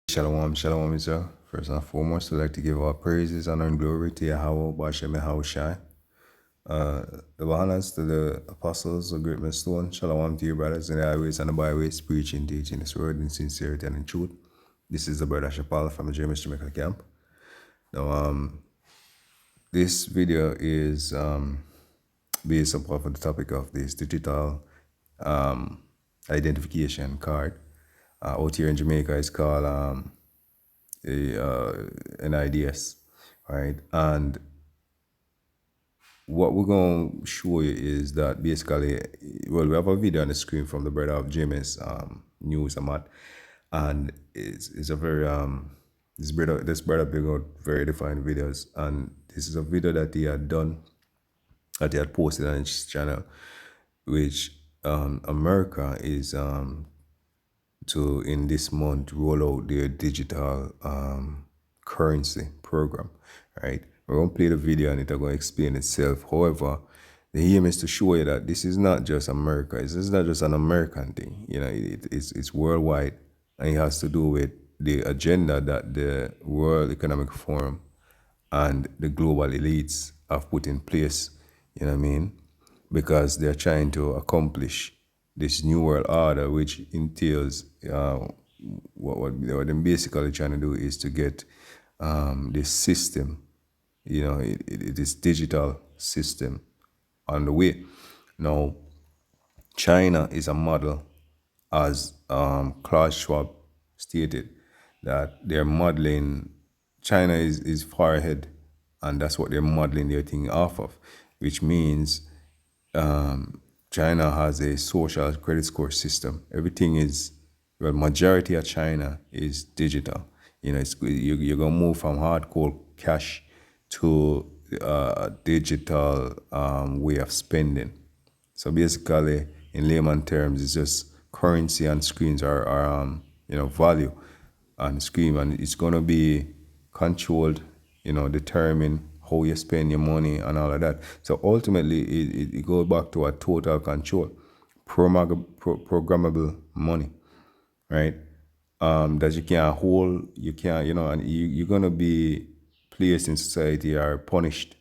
Shalom, shalom, Israel. First and foremost, we'd like to give our praises, honor, and glory to Yahweh, Bashem, Yahushai. The honors to the apostles of Great Millstone. Shalom to you, brothers in the highways and the byways, preaching, teaching this word in sincerity and in truth. This is the brother Shapal from the James Jamaica camp. Now, this video is based upon the topic of this digital identification card. Out here in Jamaica, it's called an IDS, right? And what we're going to show you is that basically, well, we have a video on the screen from the brother of James News, Amat, and it's a very this brother bring out very defined videos, and this is a video that he had done, that he had posted on his channel, which America is to in this month roll out their digital currency program, right? We're going to play the video and it's going to explain itself. However, the aim is to show you that this is not just America. This is not just an American thing. You know, it's worldwide, and it has to do with the agenda that the World Economic Forum and the global elites have put in place. You know what I mean? Because they're trying to accomplish this new world order, which entails what they're basically trying to do is to get this system, you know, this digital system on the way. Now, China is a model, as Klaus Schwab stated, that they're modeling. China is far ahead, and that's what they're modeling their thing off of, which means China has a social credit score system. Everything is, well, majority of China is digital. You know, you're gonna move from hardcore cash to a digital way of spending. So basically, in layman terms, it's just currency and screens are value on the screen, and it's gonna be controlled, determine how you spend your money and all of that. So ultimately, it goes back to a total control, programmable money, right? That you can't hold, you can't, and you're gonna be placed in society or punished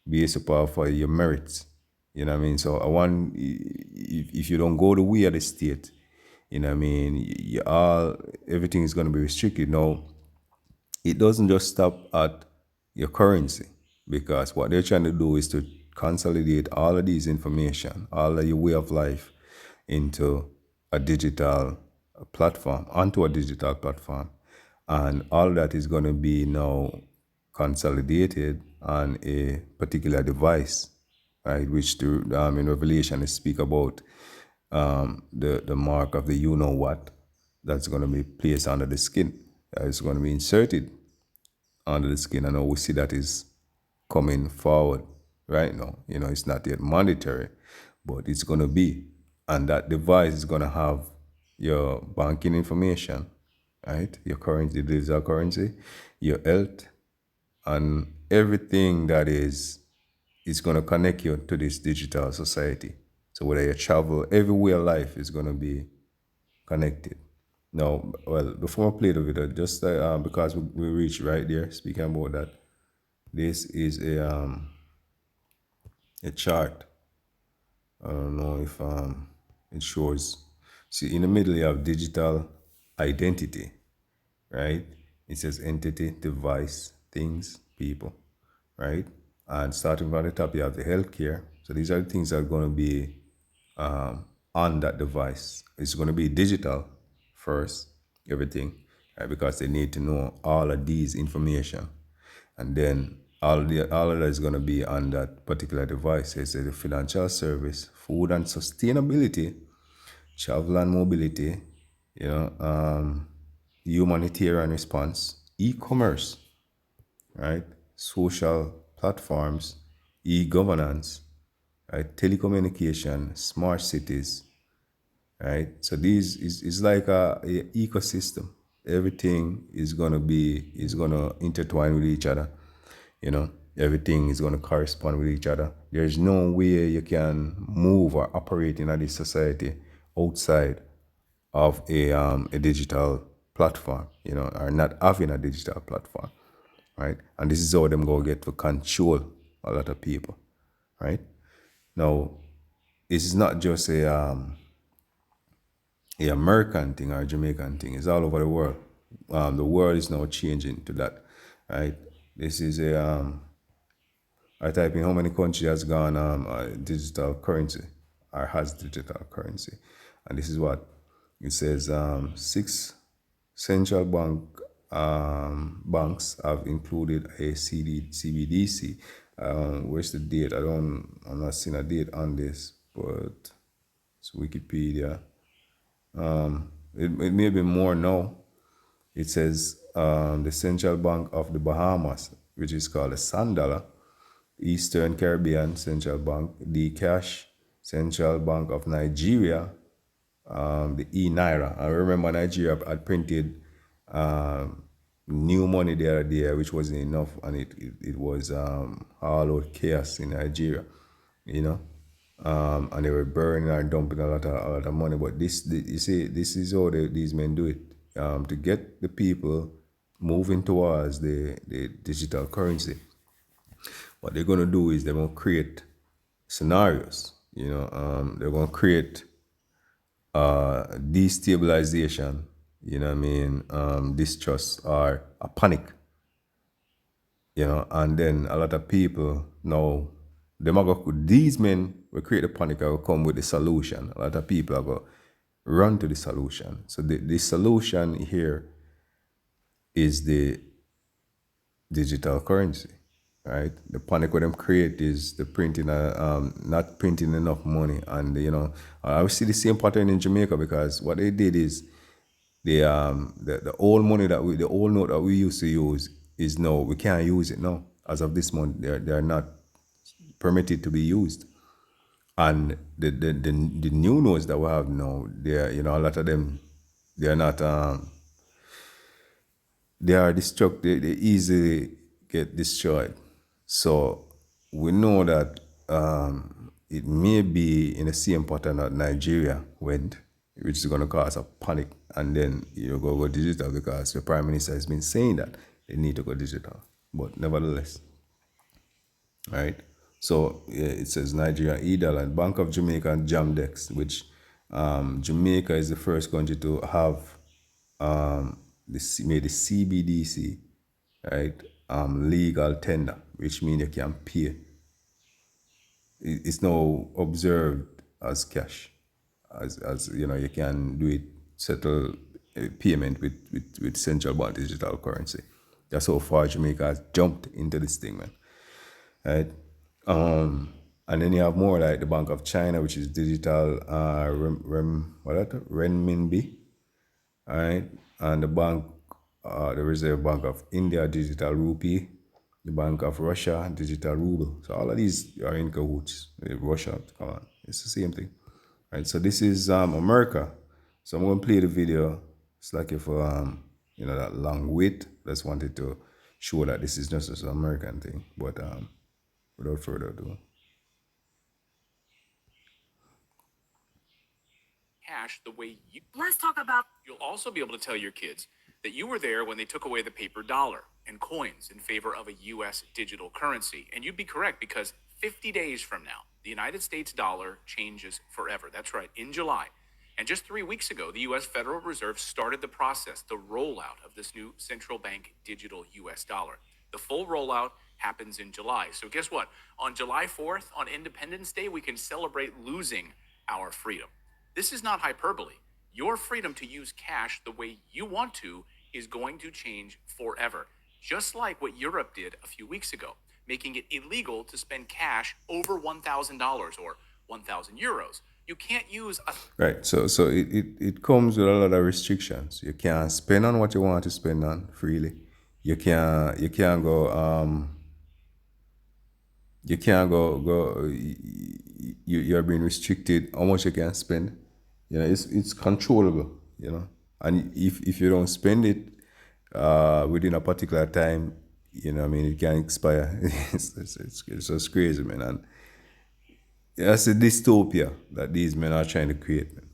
based upon for your merits. You know what I mean? So I want, if you don't go the way of the state, you know what I mean, everything is gonna be restricted. Now, it doesn't just stop at your currency, because what they're trying to do is to consolidate all of these information, all of your way of life into a digital platform, onto a digital platform. And all of that is going to be now consolidated on a particular device, right? Which in Revelation they speak about the mark of the you know what that's going to be placed under the skin. It's going to be inserted under the skin. I know we see that is coming forward right now. You know, it's not yet mandatory, but it's going to be. And that device is going to have your banking information, right? Your currency, digital currency, your health, and everything that is going to connect you to this digital society. So whether you travel, everywhere life is going to be connected. Now, well, before I play the video, just because we reached right there, speaking about that, this is a chart. I don't know if it shows. See, in the middle you have digital identity, right? It says entity, device, things, people, right? And starting from the top, you have the healthcare. So these are the things that are going to be on that device. It's going to be digital first, everything, right? Because they need to know all of these information, and then all of that is going to be on that particular device. It's the financial service, food and sustainability, travel and mobility, humanitarian response, e-commerce, right? Social platforms, e-governance, right? Telecommunication, smart cities, right? So these is like a ecosystem. Everything is gonna intertwine with each other. You know, everything is gonna correspond with each other. There's no way you can move or operate in this society outside of a digital platform, or not having a digital platform, right? And this is how them go get to control a lot of people, right? Now, this is not just a American thing or a Jamaican thing. It's all over the world. The world is now changing to that, right? This is I type in how many countries has gone digital currency or has digital currency, and this is what it says. Six central banks have included a CBDC. Where's the date? I'm not seeing a date on this, but it's Wikipedia. It may be more now. It says the Central Bank of the Bahamas, which is called the Sand Dollar, Eastern Caribbean Central Bank, the Cash Central Bank of Nigeria, the Naira. I remember Nigeria had printed new money the other day, which wasn't enough, and it was all out chaos in Nigeria, you know. And they were burning and dumping a lot of money. But you see, this is how these men do it, to get the people moving towards the digital currency. What they're gonna do is they're gonna create scenarios. They're gonna create destabilization. What I mean, distrust or a panic. And then a lot of people now, these men will create the panic and will come with the solution. A lot of people are going to run to the solution. So the solution here is the digital currency, right? The panic what them create is the printing, not printing enough money. And, I see the same pattern in Jamaica, because what they did is the old money the old note that we used to use is no, we can't use it now. As of this month, they're not permitted to be used. And the new notes that we have now, they're, a lot of them, they're not they are destructive. They easily get destroyed. So we know that it may be in the same pattern that Nigeria went, which is going to cause a panic, and then you go digital, because the prime minister has been saying that they need to go digital. But nevertheless, right? So yeah, it says Nigeria, EDAL, and Bank of Jamaica and Jamdex, which Jamaica is the first country to have made the CBDC, right, legal tender, which means you can pay. It's now observed as cash, as you can do it, settle payment with central bank digital currency. That's how far Jamaica has jumped into this thing, man. Right? And then you have more like the Bank of China, which is digital renminbi, all right? And the Reserve Bank of India, digital rupee, the Bank of Russia, digital ruble. So all of these are in cahoots with Russia. Come on, it's the same thing, right? So this is America. So I'm going to play the video. It's like if that long wait. Just wanted to show that this is not just an American thing. But without further ado. Cash the way you. Let's talk about. You'll also be able to tell your kids that you were there when they took away the paper dollar and coins in favor of a U.S. digital currency. And you'd be correct, because 50 days from now, the United States dollar changes forever. That's right, in July. And just 3 weeks ago, the U.S. Federal Reserve started the process, the rollout of this new central bank digital U.S. dollar. The full rollout happens in July. So guess what? On July 4th, on Independence Day, we can celebrate losing our freedom. This is not hyperbole. Your freedom to use cash the way you want to is going to change forever, just like what Europe did a few weeks ago, making it illegal to spend cash over $1,000 or 1,000 euros. You can't use a. Right. So it comes with a lot of restrictions. You can't spend on what you want to spend on freely. You can't go you're being restricted how much you can spend. It's controllable, and if you don't spend it within a particular time, I mean, it can expire. It's just crazy, man. And that's a dystopia that these men are trying to create, man.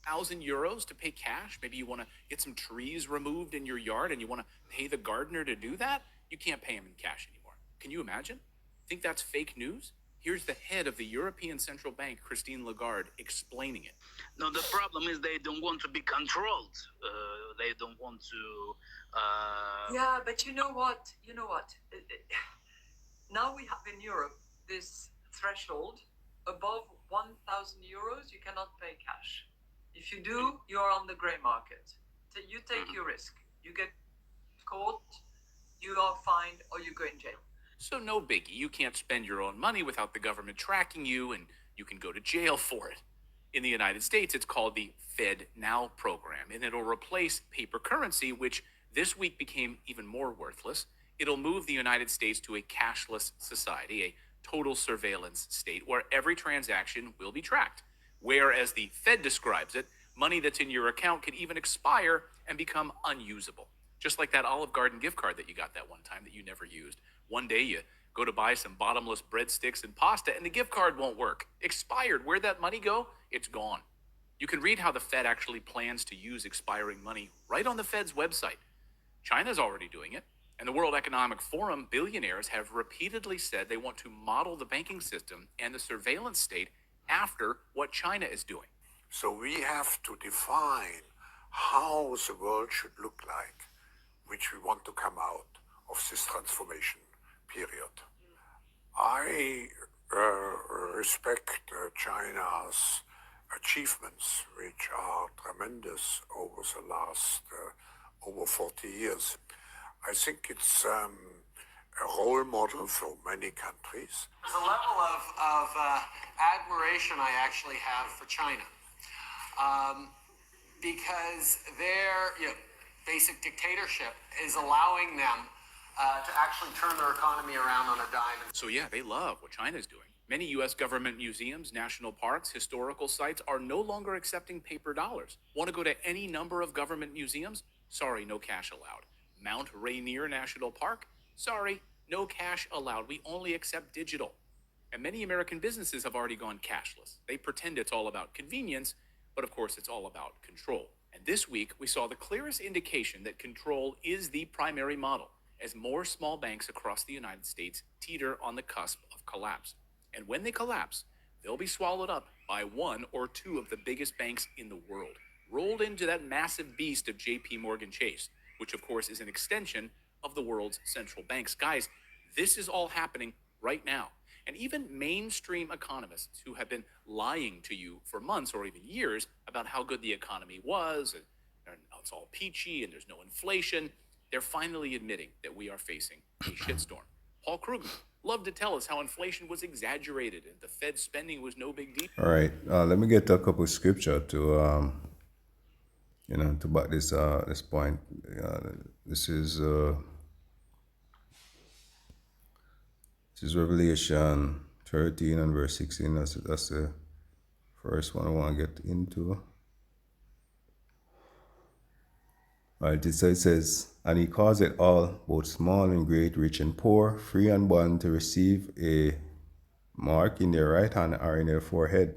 €1,000 to pay cash. Maybe you want to get some trees removed in your yard and you want to pay the gardener to do that. You can't pay him in cash anymore. Can you imagine? Think that's fake news? Here's the head of the European Central Bank, Christine Lagarde, explaining it. No, the problem is they don't want to be controlled. They don't want to. Yeah, but you know what? Now we have in Europe this threshold above €1,000, you cannot pay cash. If you do, you are on the gray market. So you take your risk. You get caught, you are fined, or you go in jail. So, no biggie. You can't spend your own money without the government tracking you, and you can go to jail for it. In the United States, it's called the Fed Now program, and it'll replace paper currency, which this week became even more worthless. It'll move the United States to a cashless society, a total surveillance state where every transaction will be tracked. Where, as the Fed describes it, money that's in your account could even expire and become unusable. Just like that Olive Garden gift card that you got that one time that you never used. One day you go to buy some bottomless breadsticks and pasta and the gift card won't work. Expired. Where'd that money go? It's gone. You can read how the Fed actually plans to use expiring money right on the Fed's website. China's already doing it. And the World Economic Forum billionaires have repeatedly said they want to model the banking system and the surveillance state after what China is doing. So we have to define how the world should look like, which we want to come out of this transformation period. I respect China's achievements, which are tremendous over the last over 40 years. I think it's a role model for many countries. There's a level of admiration I actually have for China, because their basic dictatorship is allowing them to actually turn their economy around on a dime. So yeah, they love what China's doing. Many U.S. government museums, national parks, historical sites are no longer accepting paper dollars. Want to go to any number of government museums? Sorry, no cash allowed. Mount Rainier National Park? Sorry, no cash allowed. We only accept digital. And many American businesses have already gone cashless. They pretend it's all about convenience, but of course it's all about control. And this week, we saw the clearest indication that control is the primary model, as more small banks across the United States teeter on the cusp of collapse. And when they collapse, they'll be swallowed up by one or two of the biggest banks in the world, rolled into that massive beast of JP Morgan Chase, which of course is an extension of the world's central banks. Guys, this is all happening right now. And even mainstream economists who have been lying to you for months or even years about how good the economy was, and it's all peachy and there's no inflation, they're finally admitting that we are facing a shitstorm. Paul Krugman loved to tell us how inflation was exaggerated and the Fed spending was no big deal. All right, let me get a couple of scripture to to back this point. This is Revelation 13 and verse 16. That's the first one I want to get into. All right, so it says, and he caused it all, both small and great, rich and poor, free and bond, to receive a mark in their right hand or in their forehead.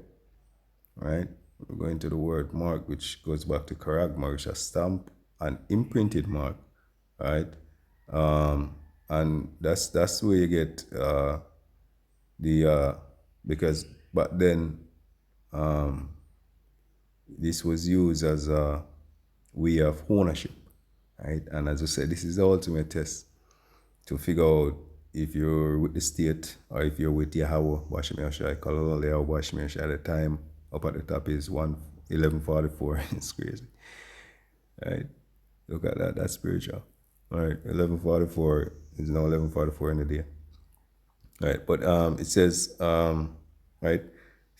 Right? We're going to the word mark, which goes back to charagma, which is a stamp, an imprinted mark. Right? And that's where you get because back then this was used as a way of ownership, right? And as I said, this is the ultimate test to figure out if you're with the state or if you're with Yahweh, Bashimashai, Kalal Yahweh, Bashimashai. At the time, up at the top is 1144. It's crazy, right? Look at that. That's spiritual. All right, 1144 is now 1144 in the day. All right, but it says, right?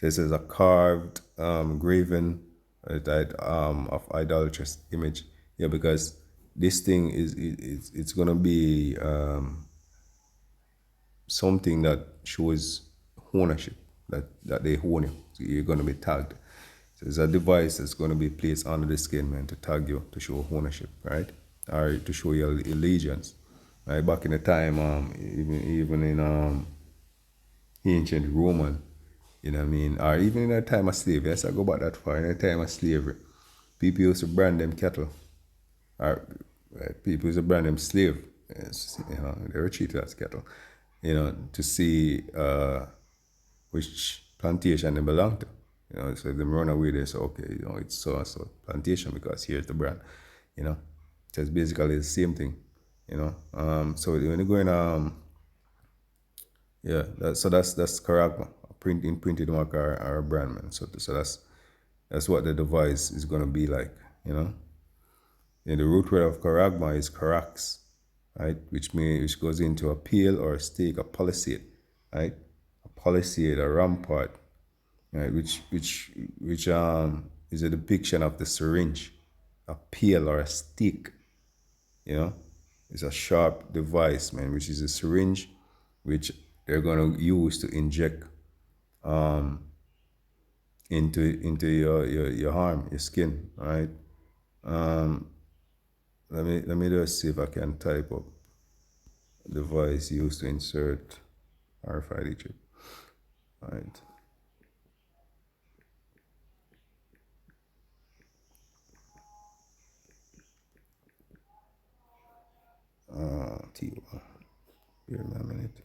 It says a carved, graven, right, of idolatrous image. Yeah, because this thing it's gonna be something that shows ownership, that they own you. So you're gonna be tagged. So it's a device that's gonna be placed under the skin, man, to tag you, to show ownership, right? Or to show your allegiance. Right? Back in the time, even in ancient Roman, You know what I mean? Or even in the time of slavery, yes, I go back that far. In the time of slavery, people used to brand them cattle. Or people used to brand them slave. Yes, they were treated as cattle. To see which plantation they belong to. So if they run away, they say, okay, it's so and so plantation because here's the brand. You know, so it's basically the same thing. So when you go in, yeah, that's character, printed mark or a brand, man. So that's what the device is gonna be like. And the root word of charagma is carax, right? Which goes into a pale or a stake, a palisade, right? A palisade, a rampart, right? Which is a depiction of the syringe, a pale or a stake, you know. It's a sharp device, man, which is a syringe, which they're gonna use to inject into your arm, your skin, right? Let me just see if I can type up device used to insert RFID chip. Right. T1. Give me a minute.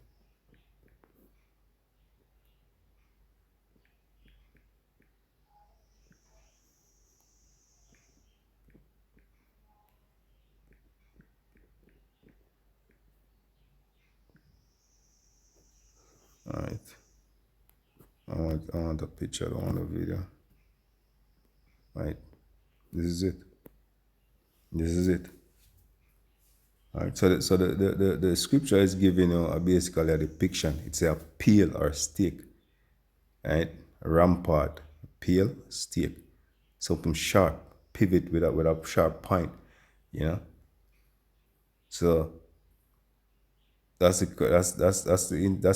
All right. I want a picture. I don't want a video. Right. This is it. This is it. All right. So the scripture is giving you basically a depiction. It's a peel or stick, right? A rampart, peel, stick, something sharp, pivot with a sharp point, you know. So that's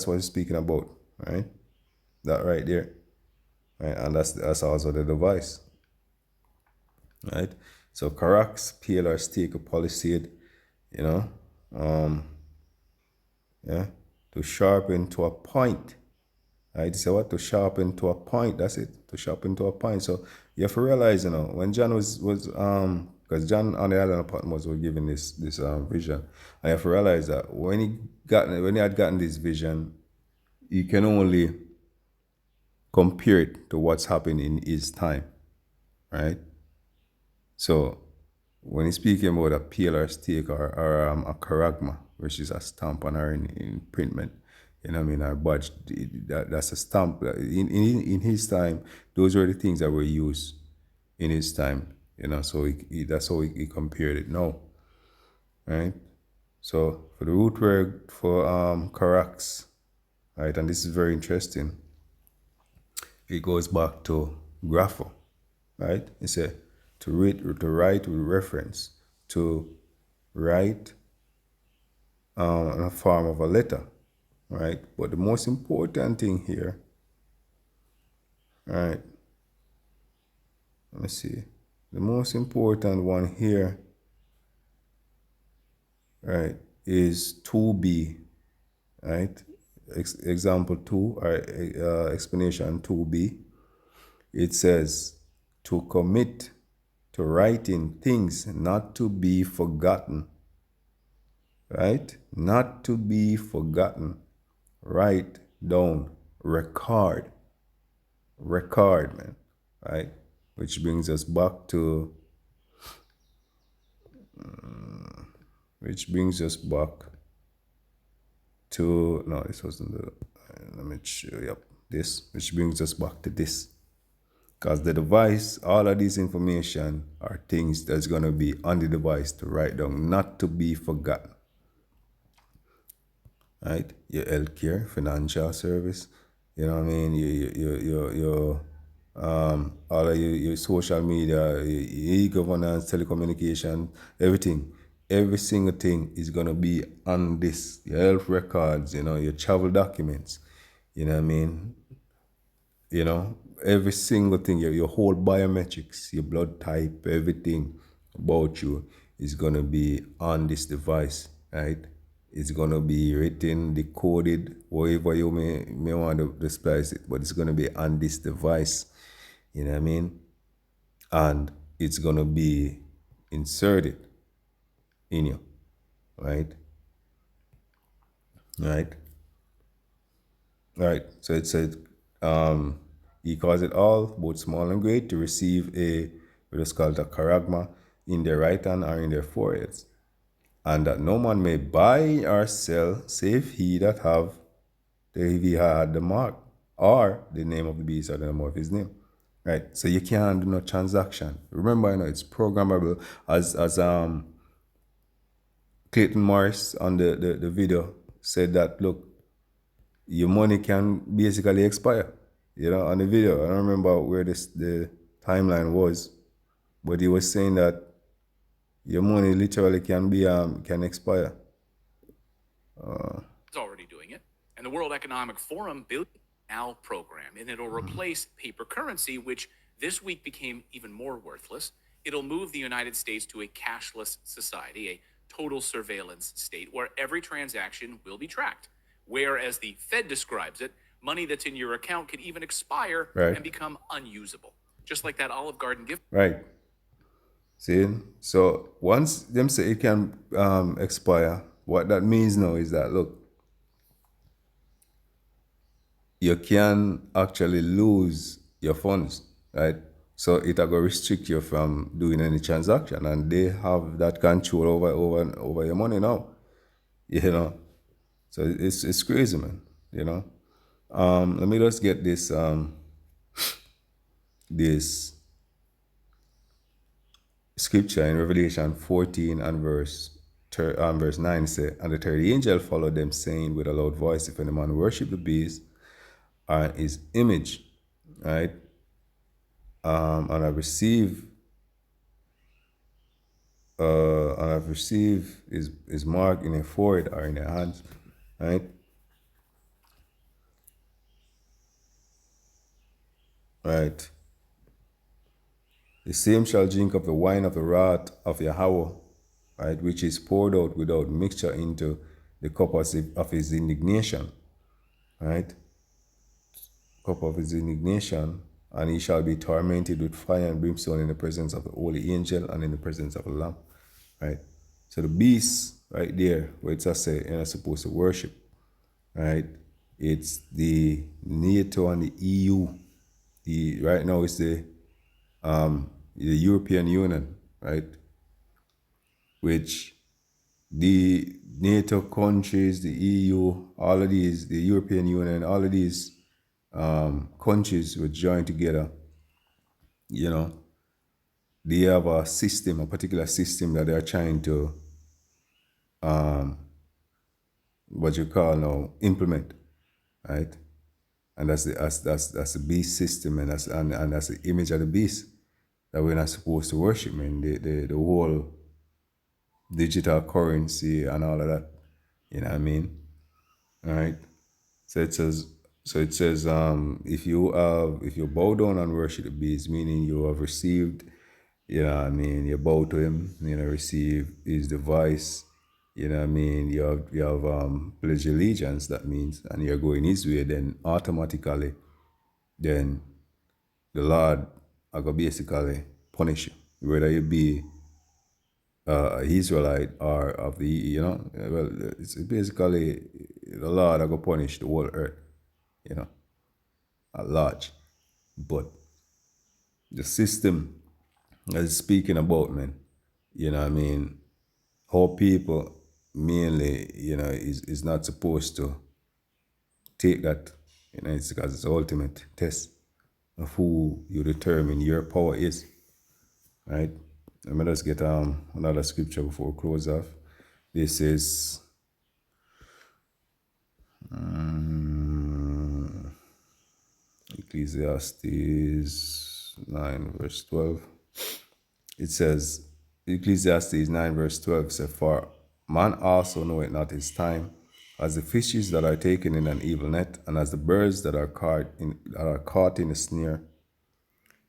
what it's speaking about, right? That right there, right? And that's also the device, right? So Carax, PLR stake, a palisade, you know, yeah, to sharpen to a point, right? So what? To sharpen to a point. That's it. To sharpen to a point. So you have to realize, when John was because John on the island of Patmos was given this vision, and you have to realize that when he had gotten this vision, he can only compare it to what's happening in his time, right? So when he's speaking about a PLR stake or a charagma, which is a stamp on our in printment, you know what I mean, our badge, that's a stamp. In his time, those were the things that were used in his time, so that's how he compared it now, right? So for the root word for carax, right, and this is very interesting, it goes back to grapho, right? It's to read, to write with reference, to write in a form of a letter, right? But the most important thing here, right? Let me see. The most important one here, right, is to be, right? Example 2 or explanation 2b. It says to commit to writing things not to be forgotten, right? Not to be forgotten. Write down, record, man, right? Which brings us back to, no, this wasn't let me show you, yep, this, which brings us back to this. Because the device, all of this information are things that's going to be on the device to write down, not to be forgotten. Right? Your healthcare, financial service, you know what I mean? Your all of your social media, your e-governance, telecommunication, everything. Every single thing is gonna be on this. Your health records, your travel documents, you know what I mean? Every single thing, your whole biometrics, your blood type, everything about you is gonna be on this device, right? It's gonna be written, decoded, wherever you may want to displace it, but it's gonna be on this device. You know what I mean? And it's gonna be inserted in you, right? Right? Right. So it said, he caused it all, both small and great, to receive what is called a charagma in their right hand or in their foreheads, and that no man may buy or sell save he that have he had the mark or the name of the beast or the name of his name. Right. So you can't do no transaction. Remember, it's programmable, as Clayton Morris on the video said that, look, your money can basically expire. On the video. I don't remember where the timeline was, but he was saying that your money literally can expire. Is already doing it. And the World Economic Forum built now program, and it'll replace paper currency, which this week became even more worthless. It'll move the United States to a cashless society, a total surveillance state where every transaction will be tracked. Whereas the Fed describes it, money that's in your account could even expire Right. and become unusable. Just like that Olive Garden gift. Right. See? So once them say it can expire, what that means now is that, look, you can actually lose your funds, right? So it will restrict you from doing any transaction, and they have that control over your money now. So it's crazy, man. Let me just get this scripture in Revelation 14 and verse 9 say, and the third angel followed them, saying with a loud voice, if any man worship the beast and his image, right, and I've received his mark in their forehead or in their hands, right? Right. The same shall drink of the wine of the wrath of Yahweh, right, which is poured out without mixture into the cup of his indignation, right? Cup of his indignation, and he shall be tormented with fire and brimstone in the presence of the holy angel and in the presence of the Lamb, right? So the beast right there, where it's say you're not supposed to worship, right? It's the NATO and the EU. Right now it's the European Union, right? Which the NATO countries, the EU, all of these, the European Union, all of these countries would join together. They have a system, a particular system that they're trying to, what you call now, implement, right? And that's the beast system, and that's the image of the beast that we're not supposed to worship, man. The whole digital currency and all of that. You know what I mean? All right. So it says, if you bow down and worship the beast, meaning you have received, you know what I mean, you bow to him, receive his device, you know what I mean, you have pledge allegiance, that means, and you're going his way, then automatically, then the Lord are gonna basically punish you, whether you be Israelite or of the, well, it's basically the Lord are gonna punish the whole earth, at large. But the system that is speaking about, man, you know what I mean, how people mainly, is not supposed to take that, it's because it's the ultimate test of who you determine your power is, right? Let me just get another scripture before we close off. This is Ecclesiastes 9 verse 12. It says, Ecclesiastes 9 verse 12 says, for man also knoweth not his time, as the fishes that are taken in an evil net, and as the birds that are caught in a snare,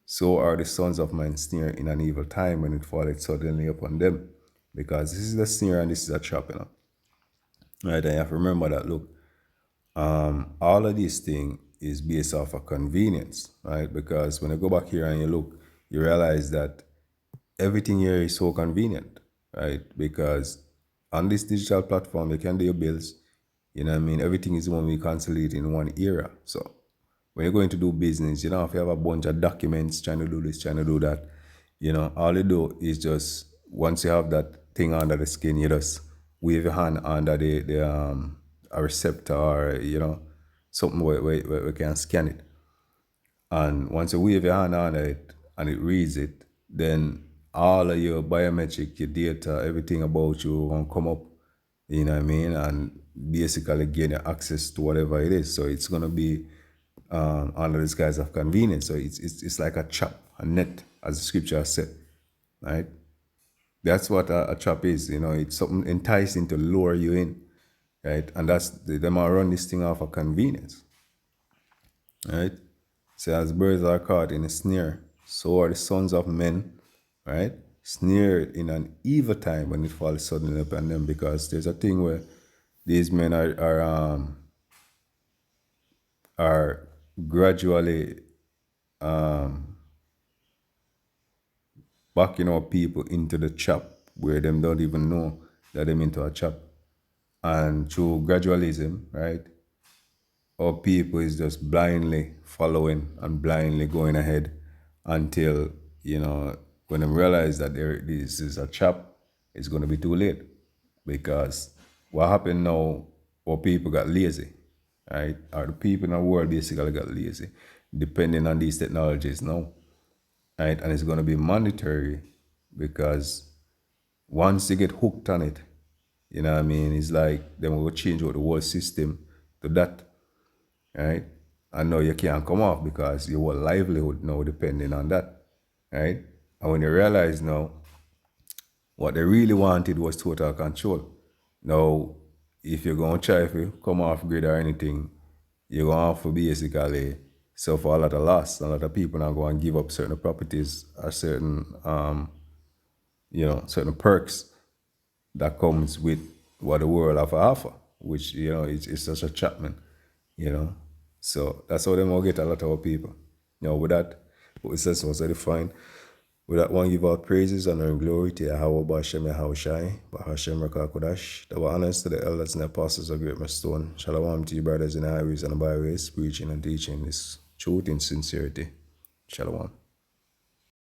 so are the sons of man snare in an evil time, when it falleth suddenly upon them. Because this is a snare and this is a trap, Right, and you have to remember that, look, all of this thing is based off of convenience, right? Because when you go back here and you look, you realize that everything here is so convenient, right? Because on this digital platform, you can do your bills. You know what I mean? Everything is going to be consolidated in one area. So when you're going to do business, you don't have to have a bunch of documents trying to do this, trying to do that. You know, all you do is just once you have that thing under the skin, you just wave your hand under the a receptor or something where we can scan it. And once you wave your hand on it and it reads it, then all of your biometric, your data, everything about you will come up, you know what I mean? And basically gain access to whatever it is. So it's going to be under this guise of convenience. So it's like a trap, a net, as the scripture has said, right? That's what a trap is, it's something enticing to lure you in, right? And them are run this thing off of convenience, right? So as birds are caught in a snare, so are the sons of men, right? Snared in an evil time when it falls suddenly upon them, because there's a thing where these men are gradually backing up people into the trap where them don't even know that them into a trap. And through gradualism, right, our people is just blindly following and blindly going ahead until, when they realize that this is a trap, it's going to be too late. Because what happened now, our people got lazy, right? Or the people in the world basically got lazy, depending on these technologies now, right? And it's going to be mandatory because once they get hooked on it, you know what I mean? It's like then we will change out the whole system to that, right? And now you can't come off because your whole livelihood now depending on that, right? And when you realize now what they really wanted was total control. Now, if you're going to try to come off grid or anything, you're going to have to basically suffer a lot of loss. A lot of people are going to give up certain properties or certain perks that comes with what the world have to offer, which, it's such a Chapman, you know. So that's how they will get a lot of our people. With that, what it says was defined. With that one, give out praises, honor, and glory to Yahweh, Bashem, Yahweh Shai, Bahashem, Rakakodash. Double honors to the elders and apostles of Great Stone. Shalom to you, brothers in the highways and the byways, preaching and teaching this truth in sincerity. Shalom.